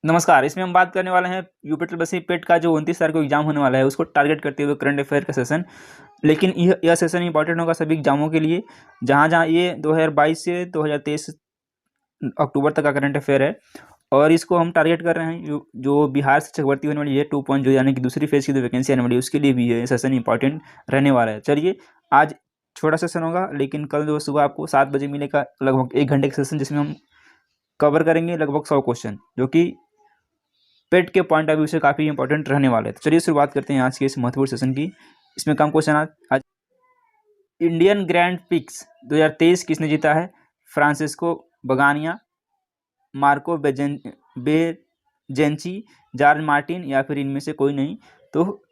नमस्कार। इसमें हम बात करने वाले हैं यूपी ट्रिपल पेट का जो 29 तारीख को एग्जाम होने वाला है उसको टारगेट करते हुए करंट अफेयर का सेशन। लेकिन यह सेशन इंपॉर्टेंट होगा सभी एग्जामों के लिए, जहाँ जहाँ ये 2022 से 2023 अक्टूबर तक का करंट अफेयर है। और इसको हम टारगेट कर रहे हैं जो बिहार शिक्षक भर्ती होने वाली है 2.0 यानी कि दूसरी फेज की जो वैकेंसी आने वाली है उसके लिए भी ये सेशन इंपॉर्टेंट रहने वाला है। चलिए, आज छोटा सेशन होगा लेकिन कल जो सुबह आपको 7 बजे मिलेगा लगभग 1 घंटे का सेशन, जिसमें हम कवर करेंगे लगभग 100 क्वेश्चन जो कि पेट के पॉइंट ऑफ व्यू से काफ़ी इंपॉर्टेंट रहने वाले हैं। तो चलिए शुरुआत करते हैं आज के इस महत्वपूर्ण सेशन की। इसमें कम क्वेश्चन आज इंडियन ग्रैंड पिक्स 2023 किसने जीता है? फ्रांसिस्को बगानिया, मार्को बेजेंची, जॉर्ज मार्टिन या फिर इनमें से कोई नहीं। तो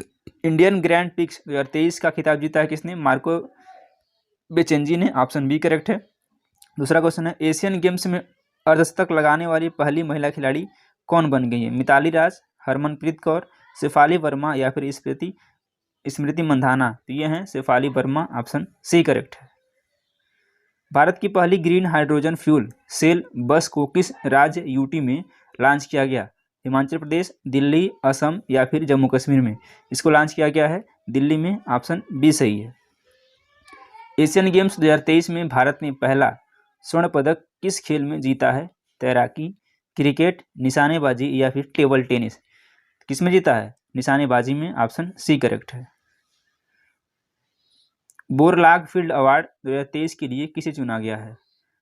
इंडियन ग्रैंड पिक्स 2023 का खिताब जीता है किसने? मार्को बेचेंजी ने। ऑप्शन बी करेक्ट है। दूसरा क्वेश्चन है एशियन गेम्स में अर्धशतक लगाने वाली पहली महिला खिलाड़ी कौन बन गई है? मिताली राज, हरमनप्रीत कौर, शेफाली वर्मा या फिर स्मृति मंधाना। तो ये हैं Shafali Verma. Option C correct है। भारत की पहली ग्रीन हाइड्रोजन फ्यूल सेल बस को किस राज्य यूटी में लॉन्च किया गया? हिमाचल प्रदेश, दिल्ली, असम या फिर जम्मू कश्मीर में इसको लॉन्च किया गया है? दिल्ली में। ऑप्शन बी सही है। एशियन गेम्स 2023 में भारत ने पहला स्वर्ण पदक किस खेल में जीता है? तैराकी, क्रिकेट, निशानेबाजी या फिर टेबल टेनिस। किस में जीता है? निशानेबाजी में। ऑप्शन सी करेक्ट है। बोरलाग फील्ड अवार्ड 2023 के लिए किसे चुना गया है?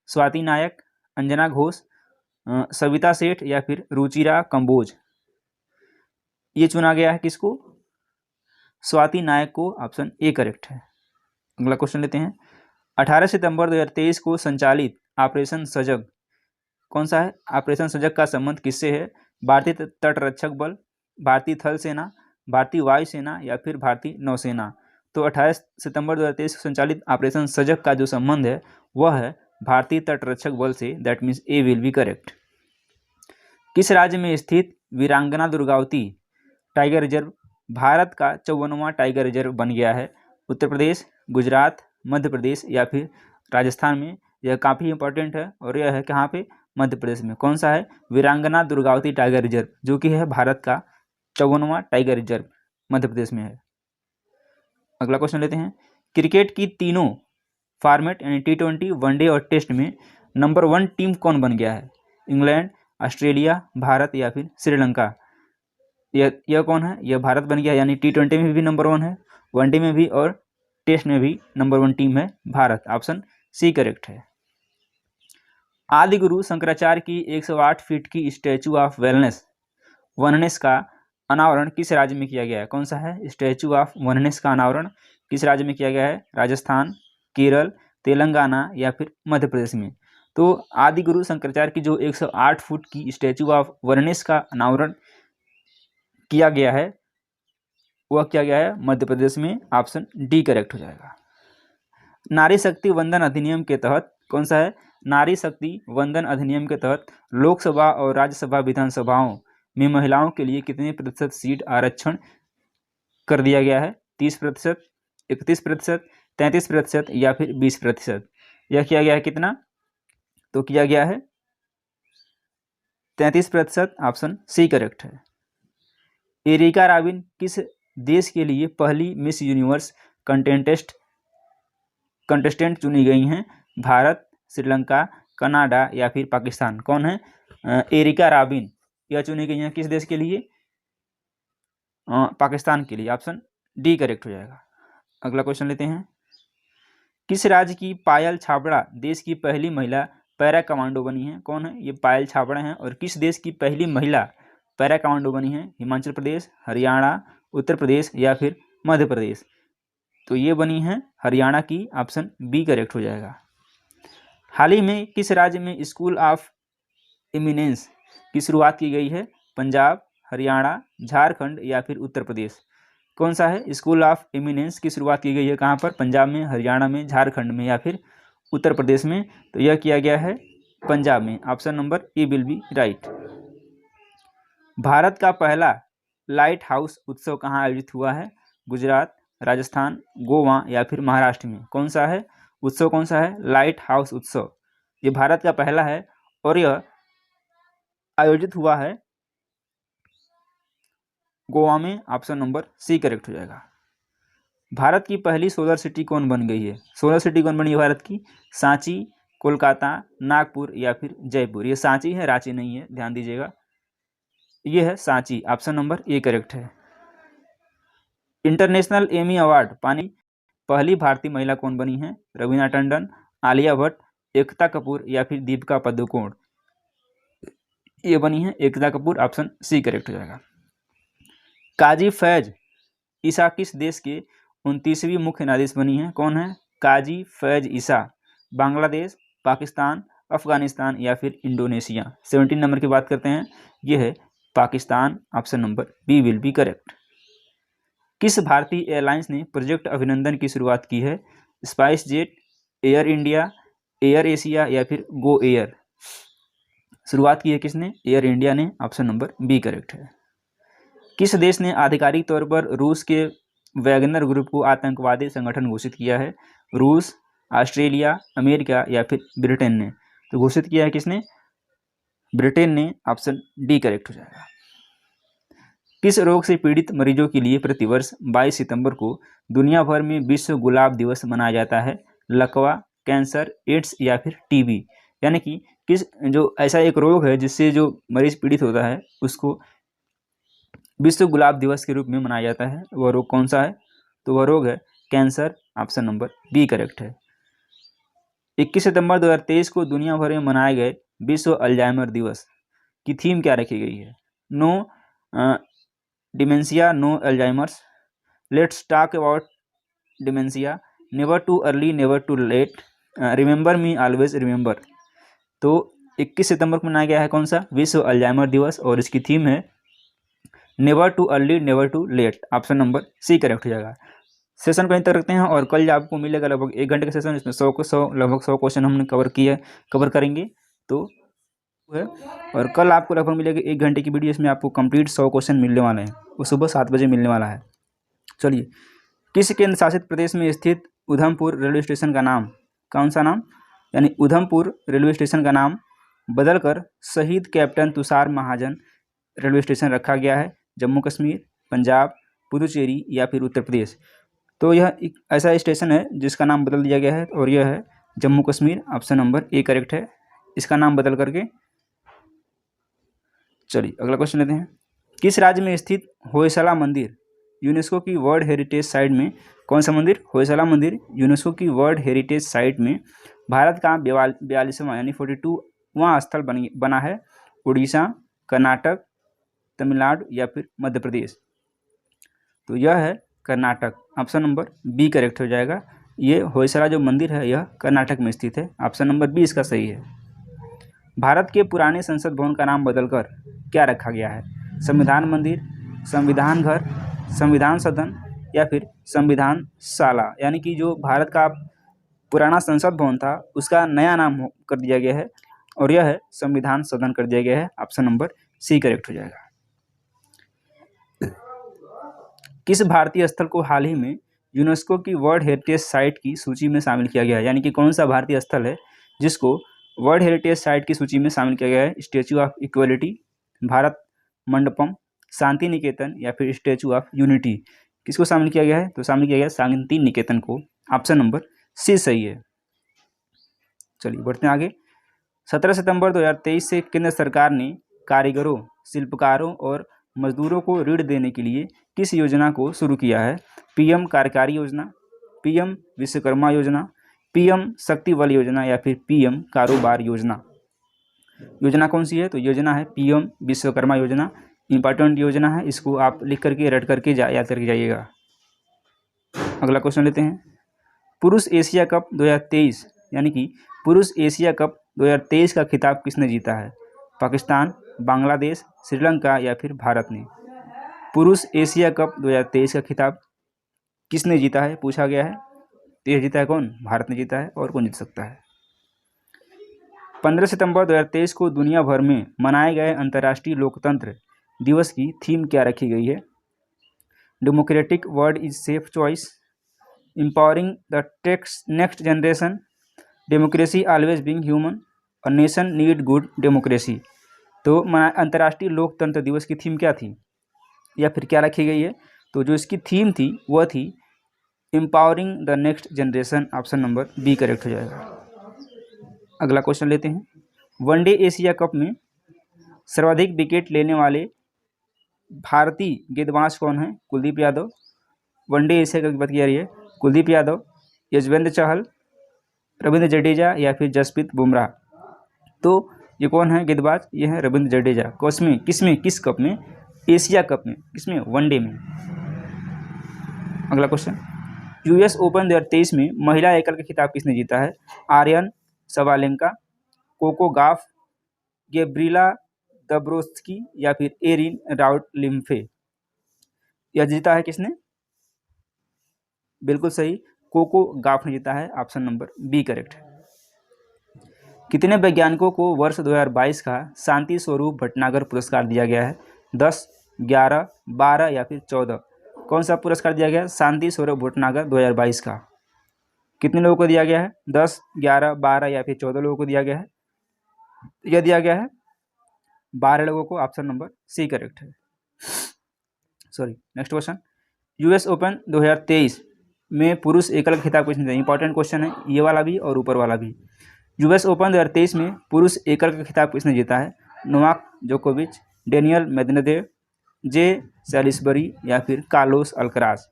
स्वाति नायक, अंजना घोष, सविता सेठ या फिर रुचिरा कंबोज। ये चुना गया है किसको? स्वाति नायक को। ऑप्शन ए करेक्ट है। अगला क्वेश्चन लेते हैं। 18 सितंबर 2023 को संचालित ऑपरेशन सजग कौन सा है? ऑपरेशन सजग का संबंध किससे है? भारतीय तटरक्षक बल, भारतीय थल सेना, भारतीय वायुसेना या फिर भारतीय नौसेना। तो 18 सितंबर 2023 को संचालित ऑपरेशन सजग का जो संबंध है वह है भारतीय तटरक्षक बल से। That means A will be correct. किस राज्य में स्थित वीरांगना दुर्गावती टाइगर रिजर्व भारत का 54वां टाइगर रिजर्व बन गया है? उत्तर प्रदेश, गुजरात, मध्य प्रदेश या फिर राजस्थान में? यह काफ़ी इंपॉर्टेंट है और यह है कहाँ पे? मध्य प्रदेश में। कौन सा है? वीरांगना दुर्गावती टाइगर रिजर्व जो कि है भारत का 54वां टाइगर रिजर्व मध्य प्रदेश में है। अगला क्वेश्चन लेते हैं। क्रिकेट की तीनों फॉर्मेट यानी T20, वनडे और टेस्ट में नंबर 1 टीम कौन बन गया है? इंग्लैंड, ऑस्ट्रेलिया, भारत या फिर श्रीलंका। यह कौन है? यह भारत बन गया, यानी T20 में भी नंबर 1 है, वनडे में भी और टेस्ट में भी नंबर 1 टीम है भारत। ऑप्शन सी करेक्ट है। आदि गुरु शंकराचार्य की 108 फीट की स्टैचू ऑफ वननेस का अनावरण किस राज्य में किया गया है? कौन सा है? स्टैचू ऑफ वननेस का अनावरण किस राज्य में किया गया है? राजस्थान, केरल, तेलंगाना या फिर मध्य प्रदेश में? तो आदि गुरु शंकराचार्य की जो 108 फुट की स्टैचू ऑफ वननेस का अनावरण किया गया है वह किया गया है मध्य प्रदेश में। ऑप्शन डी करेक्ट हो जाएगा। नारी शक्ति वंदन अधिनियम के तहत कौन सा है? नारी शक्ति वंदन अधिनियम के तहत लोकसभा और राज्यसभा विधानसभाओं में महिलाओं के लिए कितने प्रतिशत सीट आरक्षण कर दिया गया है? 30%, 31%, 33% या फिर 20%। यह किया गया है कितना? तो किया गया है 33%। ऑप्शन सी करेक्ट है। एरिका रॉबिन किस देश के लिए पहली मिस यूनिवर्स कंटेस्टेंट चुनी गई हैं? भारत, श्रीलंका, कनाडा या फिर पाकिस्तान। कौन है? Erica Robin. यह चुनी गई हैं किस देश के लिए? पाकिस्तान के लिए। ऑप्शन डी करेक्ट हो जाएगा। अगला क्वेश्चन लेते हैं। किस राज्य की पायल छाबड़ा देश की पहली महिला पैरा कमांडो बनी है? कौन है? ये पायल छाबड़ा हैं। और किस देश की पहली महिला पैरा कमांडो बनी है? हिमाचल प्रदेश, हरियाणा, उत्तर प्रदेश या फिर मध्य प्रदेश। तो ये बनी है हरियाणा की। ऑप्शन बी करेक्ट हो जाएगा। हाल ही में किस राज्य में स्कूल ऑफ एमिनेंस की शुरुआत की गई है? पंजाब, हरियाणा, झारखंड या फिर उत्तर प्रदेश। कौन सा है? स्कूल ऑफ एमिनेंस की शुरुआत की गई है कहाँ पर? पंजाब में, हरियाणा में, झारखंड में या फिर उत्तर प्रदेश में। तो यह किया गया है पंजाब में। Option number A will be right. Bharat का पहला लाइट हाउस उत्सव कहाँ आयोजित हुआ है? गुजरात, राजस्थान, गोवा या फिर महाराष्ट्र में? कौन सा है उत्सव? कौन सा है? लाइट हाउस उत्सव। ये भारत का पहला है और यह आयोजित हुआ है गोवा में, ऑप्शन नंबर सी करेक्ट हो जाएगा। भारत की पहली सोलर सिटी कौन बन गई है? सोलर सिटी कौन बनी है भारत की? सांची, कोलकाता, नागपुर या फिर जयपुर। ये सांची है, रांची नहीं है, ध्यान दीजिएगा। ये है Sanchi, option number A correct है। इंटरनेशनल एमी अवार्ड पाने पहली भारतीय महिला कौन बनी है? रवीना टंडन, आलिया भट्ट, एकता कपूर या फिर दीपिका पादुकोण। ये बनी है Ekta Kapoor, option C correct हो जाएगा। काजी फैज ईसा किस देश के 29वीं मुख्य न्यायाधीश बनी है? कौन है काजी फैज ईसा? बांग्लादेश, पाकिस्तान, अफगानिस्तान या फिर इंडोनेशिया। 17 नंबर की बात करते हैं, ये है Pakistan, option number B will be correct. किस भारतीय एयरलाइंस ने प्रोजेक्ट अभिनंदन की शुरुआत की है? Spice jet, air India, air Asia या फिर गो एयर। शुरुआत की है किसने? एयर इंडिया ने, ऑप्शन नंबर बी करेक्ट है। किस देश ने आधिकारिक तौर पर रूस के वैगनर ग्रुप को आतंकवादी संगठन घोषित किया है? रूस, ऑस्ट्रेलिया, अमेरिका या फिर ब्रिटेन ने। तो घोषित किया है किसने? ब्रिटेन ने, ऑप्शन डी करेक्ट हो जाएगा। किस रोग से पीड़ित मरीजों के लिए प्रतिवर्ष 22 सितंबर को दुनिया भर में विश्व गुलाब दिवस मनाया जाता है? लकवा, कैंसर, एड्स या फिर टीबी। यानी कि किस जो ऐसा एक रोग है जिससे जो मरीज पीड़ित होता है उसको विश्व गुलाब दिवस के रूप में मनाया जाता है। वह रोग कौन सा है? तो वह रोग है cancer, option number B correct है। 21 सितंबर 2023 को दुनिया भर में मनाए गए विश्व अल्जाइमर दिवस की थीम क्या रखी गई है? No dementia, no Alzheimer's, let's talk about dementia, never too early never too late, remember me always remember. तो 21 सितंबर को मनाया गया है कौन सा? विश्व अल्जाइमर दिवस, और इसकी थीम है never too early never too late, option number C correct हो जाएगा। सेशन को यहीं तक रखते हैं और कल आपको मिलेगा लगभग 1 घंटे का सेशन। इसमें 100 लगभग 100 क्वेश्चन हमने कवर करेंगे तो है, और कल आपको लगभग मिलेगा 1 घंटे की वीडियो। इसमें आपको कंप्लीट 100 क्वेश्चन मिलने वाले हैं, वो सुबह 7 बजे मिलने वाला है। चलिए, किस केंद्र शासित प्रदेश में स्थित उधमपुर रेलवे स्टेशन का नाम, कौन सा नाम? यानी उधमपुर रेलवे स्टेशन का नाम बदलकर शहीद कैप्टन तुषार महाजन रेलवे स्टेशन रखा गया है? जम्मू कश्मीर, पंजाब, पुदुचेरी या फिर उत्तर प्रदेश। तो यह एक ऐसा स्टेशन है जिसका नाम बदल दिया गया है, और यह है Jammu Kashmir, option number A correct है। इसका नाम बदल करके। चलिए अगला क्वेश्चन लेते हैं। किस राज्य में स्थित होयसला मंदिर यूनेस्को की वर्ल्ड हेरिटेज साइट में? कौन सा मंदिर? होयसला मंदिर यूनेस्को की वर्ल्ड हेरिटेज साइट में भारत का 42वां यानी 42वां स्थल बना है? उड़ीसा, कर्नाटक, तमिलनाडु या फिर मध्य प्रदेश। तो यह है Karnataka, option number B correct हो जाएगा। ये होयसला जो मंदिर है यह कर्नाटक में स्थित है, ऑप्शन नंबर बी इसका सही है। भारत के पुराने संसद भवन का नाम बदलकर क्या रखा गया है? संविधान मंदिर, संविधान घर, संविधान सदन या फिर संविधान शाला। यानी कि जो भारत का पुराना संसद भवन था उसका नया नाम कर दिया गया है, और यह है संविधान सदन कर दिया गया है, ऑप्शन नंबर सी करेक्ट हो जाएगा। किस भारतीय स्थल को हाल ही में यूनेस्को की वर्ल्ड हेरिटेज साइट की सूची में शामिल किया गया है? यानी कि कौन सा भारतीय स्थल है जिसको वर्ल्ड हेरिटेज साइट की सूची में शामिल किया गया है? Statue of equality, Bharat Mandapam, Shanti Niketan या फिर स्टैचू ऑफ यूनिटी। किसको शामिल किया गया है? तो शामिल किया गया शांति निकेतन को, ऑप्शन नंबर सी सही है। चलिए बढ़ते हैं आगे। 17 सितंबर 2023 से केंद्र सरकार ने कारीगरों, शिल्पकारों और मजदूरों को ऋण देने के लिए किस योजना को शुरू किया है? पीएम कार्यकारी योजना, पीएम विश्वकर्मा योजना, पीएम शक्ति बल योजना या फिर पीएम कारोबार योजना। योजना कौन सी है? तो योजना है पीएम विश्वकर्मा योजना। इंपॉर्टेंट योजना है, इसको आप लिख करके रट करके याद करके जाइएगा। अगला क्वेश्चन लेते हैं। पुरुष एशिया कप 2023 यानी कि पुरुष एशिया कप 2023 का खिताब किसने जीता है? पाकिस्तान, बांग्लादेश, श्रीलंका या फिर भारत ने। पुरुष एशिया कप 2023 का खिताब किसने जीता है पूछा गया है। तो यह जीता है कौन? भारत ने जीता है, और कौन जीत सकता है? 15 सितंबर 2023 को दुनिया भर में मनाए गए अंतर्राष्ट्रीय लोकतंत्र दिवस की थीम क्या रखी गई है? Democratic world is safe choice, empowering the next generation, democracy always being human, और नेशन नीड गुड डेमोक्रेसी। तो अंतर्राष्ट्रीय लोकतंत्र दिवस की थीम क्या थी? या फिर क्या रखी गई है? तो जो इसकी थीम थी वह थी empowering the next generation. Option number B correct हो जाएगा। अगला क्वेश्चन लेते हैं। वनडे एशिया कप में सर्वाधिक विकेट लेने वाले भारतीय गेंदबाज कौन है? Kuldeep Yadav. One day Asia cup की बात की जा रही है। कुलदीप यादव, यजवेंद्र चहल, रविंद्र जडेजा या फिर जसप्रीत बुमराह। तो ये कौन है गेंदबाज? ये है रविंद्र जडेजा। किस कप में? एशिया कप में। किसमें? वनडे में। अगला क्वेश्चन, यूएस ओपन 2023 में महिला एकल का खिताब किसने जीता है? आर्यन सवालेंका, कोको गाफ, गेब्रिला दब्रोस्की या फिर एरिन राउटलिम्फे। यह जीता है किसने? बिल्कुल सही, कोको गाफ ने जीता है। ऑप्शन नंबर बी करेक्ट है। कितने वैज्ञानिकों को वर्ष 2022 का शांति स्वरूप भटनागर पुरस्कार दिया गया है? 10, 11, 12 या फिर 14? कौन सा पुरस्कार दिया गया है? शांति स्वरूप भटनागर 2022 का कितने लोगों को दिया गया है? 10, 11, 12 या फिर 14 लोगों को दिया गया है? यह दिया गया है 12 लोगों को। ऑप्शन नंबर सी करेक्ट है। Sorry, next question, US open 2023 में पुरुष एकल खिताब किसने जीता? इंपॉर्टेंट क्वेश्चन है ये वाला भी और ऊपर वाला भी। यूएस ओपन 2023 में पुरुष एकल का खिताब किसने जीता है? नोवाक जोकोविच, डेनियल मेदवेदेव, जे सैलिसबरी या फिर कार्लोस अल्कराज।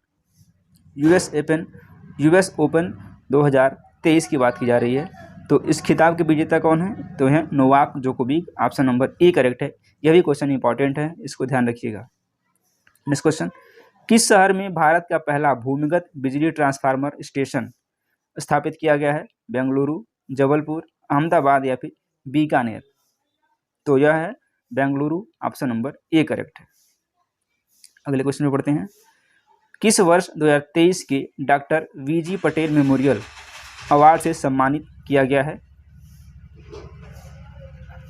यूएस ओपन 2023 की बात की जा रही है। तो इस खिताब के विजेता कौन है? तो है नोवाक जोकोविच। ऑप्शन नंबर ए करेक्ट है। यह भी क्वेश्चन इंपॉर्टेंट है, इसको ध्यान रखिएगा। नेक्स्ट क्वेश्चन, किस शहर में भारत का पहला भूमिगत बिजली ट्रांसफार्मर स्टेशन स्थापित किया गया है? बेंगलुरु, जबलपुर, अहमदाबाद या फिर बीकानेर? तो यह है Bengaluru. Option number A correct है। अगले क्वेश्चन में पढ़ते हैं। किस वर्ष 2023 के doctor VG Patel memorial award से सम्मानित किया गया है?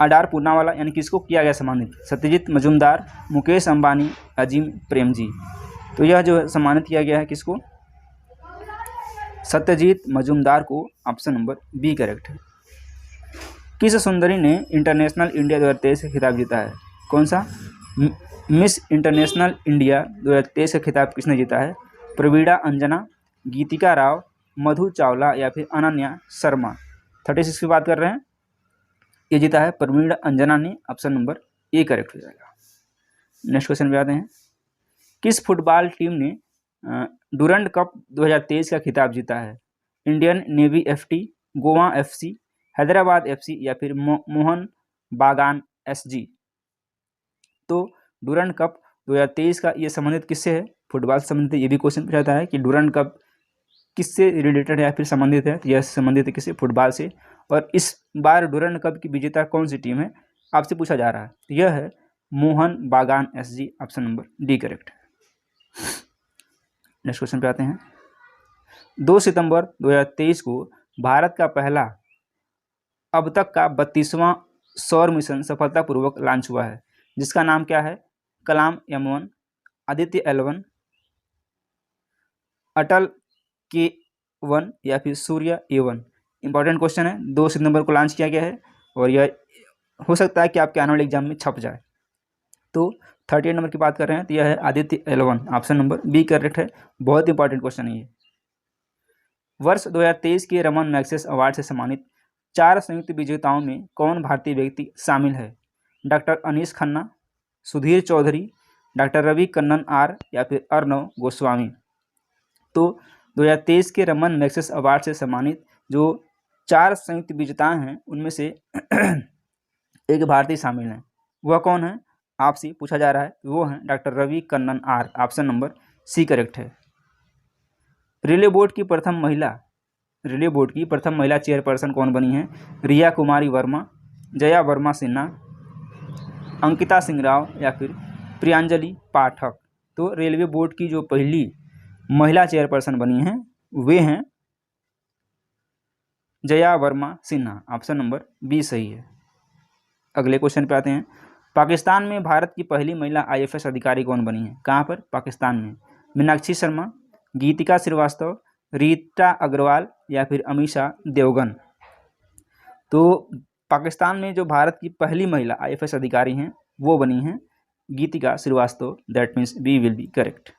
अडार पूनावाला यानी किसको किया गया सम्मानित? सत्यजीत मजूमदार, मुकेश अंबानी, अजीम प्रेमजी। तो यह जो सम्मानित किया गया है किसको? सत्यजीत मजूमदार को। ऑप्शन नंबर बी करेक्ट है। किस सुंदरी ने इंटरनेशनल इंडिया 2023 का खिताब जीता है? कौन सा? मिस इंटरनेशनल इंडिया 2023 का खिताब किसने जीता है? प्रवीणा अंजना, गीतिका राव, मधु चावला या फिर अनन्या शर्मा। 36 की बात कर रहे हैं। ये जीता है प्रवीणा अंजना ने। ऑप्शन नंबर ए करेक्ट हो जाएगा। नेक्स्ट क्वेश्चन पे आते हैं। किस फुटबॉल टीम ने डुरंड कप 2023 का खिताब जीता है? Indian navy FT, Goa FC, Hyderabad FC या फिर मोहन बागान एसजी। तो डुरंड कप 2023 का ये संबंधित किससे है? फुटबॉल से संबंधित। ये भी क्वेश्चन पूछा जाता है कि डुरंड कप किससे रिलेटेड है या फिर संबंधित है? तो यह संबंधित है किससे? फुटबॉल से। और इस बार डुरंड कप की विजेता कौन सी टीम है आपसे पूछा जा रहा है? तो यह है मोहन बागान SG. Option number D correct है। नेक्स्ट क्वेश्चन पे आते हैं। 2 सितंबर 2023 को भारत का पहला अब तक का 32वां सौर मिशन सफलतापूर्वक लॉन्च हुआ है, जिसका नाम क्या है? कलाम M1, आदित्य L1, अटल K1 या फिर सूर्य A1। इंपॉर्टेंट क्वेश्चन है। 2 सितंबर को लॉन्च किया गया है और यह हो सकता है कि आपके आने वाले एग्जाम में छप जाए। तो 38 नंबर की बात कर रहे हैं तो यह है Aditya L1। Option number B correct है। बहुत इंपॉर्टेंट क्वेश्चन है ये। वर्ष 2023 के रमन मैग्सेस अवार्ड से सम्मानित 4 संयुक्त विजेताओं में कौन भारतीय व्यक्ति शामिल है? Doctor Anish Khanna, Sudhir Chaudhary, doctor Ravi Kannan R या फिर अर्णव गोस्वामी। तो 2023 के रमन मैग्सेस अवार्ड से सम्मानित जो 4 संयुक्त विजेता हैं उनमें से एक भारतीय शामिल हैं। वह कौन है आपसे पूछा जा रहा है? वो हैं doctor Ravi Kannan R. Option number C correct है। रिले बोर्ड की प्रथम महिला चेयरपर्सन कौन बनी है? रिया कुमारी वर्मा, जया वर्मा सिन्हा, अंकिता सिंह राव या फिर प्रियांजलि पाठक। तो रेलवे बोर्ड की जो पहली महिला चेयरपर्सन बनी हैं वे हैं Jaya Verma Sinha. Option number B सही है। अगले क्वेश्चन पे आते हैं। पाकिस्तान में भारत की पहली महिला IFS अधिकारी कौन बनी है? कहाँ पर? पाकिस्तान में। मीनाक्षी शर्मा, गीतिका श्रीवास्तव, रीता अग्रवाल या फिर अमीषा देवगन। तो पाकिस्तान में जो भारत की पहली महिला IFS अधिकारी हैं वो बनी हैं Geetika Srivastava, that means be will be correct.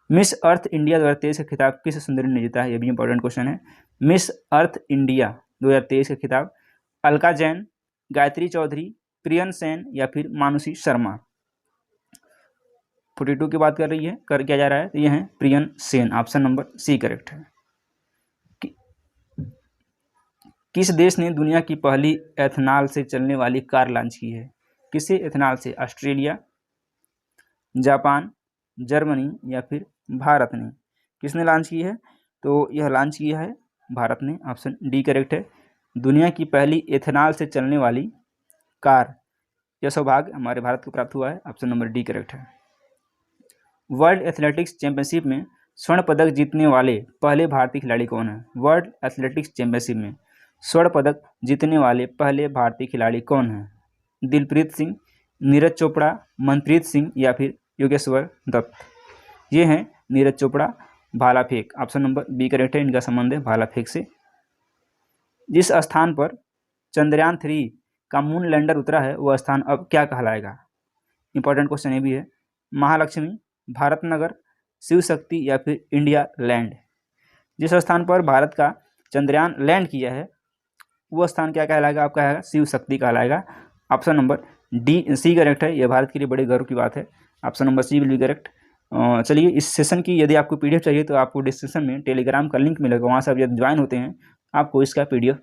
Miss Earth India 2023 का खिताब किस सुंदरी ने जीता है, ये भी इंपॉर्टेंट क्वेश्चन है। मिस अर्थ इंडिया 2023 का खिताब अलका जैन, गायत्री चौधरी, प्रियन सेन या फिर मानुषी शर्मा। 42 की बात कर रही है, कर क्या जा रहा है, तो ये है Priyan Sen, option number C correct है। किस देश ने दुनिया की पहली एथनॉल से चलने वाली कार लॉन्च की है? किसे एथनॉल से? ऑस्ट्रेलिया, जापान, जर्मनी या फिर भारत ने? किसने लॉन्च की है? तो यह लॉन्च किया है भारत ने, ऑप्शन डी करेक्ट है। दुनिया की पहली एथनॉल से चलने वाली कार, यह सौभाग्य हमारे भारत को प्राप्त हुआ है, ऑप्शन नंबर डी करेक्ट है। वर्ल्ड एथलेटिक्स चैंपियनशिप में स्वर्ण पदक जीतने वाले पहले भारतीय खिलाड़ी कौन है? वर्ल्ड एथलेटिक्स चैंपियनशिप में स्वर्ण पदक जीतने वाले पहले भारतीय खिलाड़ी कौन है? दिलप्रीत सिंह, नीरज चोपड़ा, मनप्रीत सिंह या फिर योगेश्वर दत्त? ये हैं नीरज चोपड़ा, भाला फेंक, ऑप्शन नंबर बी करेक्ट है, इनका संबंध है भाला फेंक से। जिस स्थान पर चंद्रयान 3 का मून लैंडर उतरा है वह स्थान अब क्या कहलाएगा? इंपॉर्टेंट क्वेश्चन ये भी है। महालक्ष्मी, भारत नगर, शिव शक्ति या फिर इंडिया लैंड? जिस स्थान पर भारत का चंद्रयान लैंड किया है वह स्थान क्या कहलाएगा? आपका है शिव शक्ति कहलाएगा, option number D C correct है। यह भारत के लिए बड़े गर्व की बात है, option number C will be correct. चलिए, इस सेशन की यदि आपको पीडीएफ चाहिए तो आपको डिस्क्रिप्शन में टेलीग्राम का लिंक मिलेगा, वहाँ से आप यदि ज्वाइन होते हैं आपको इसका पीडीएफ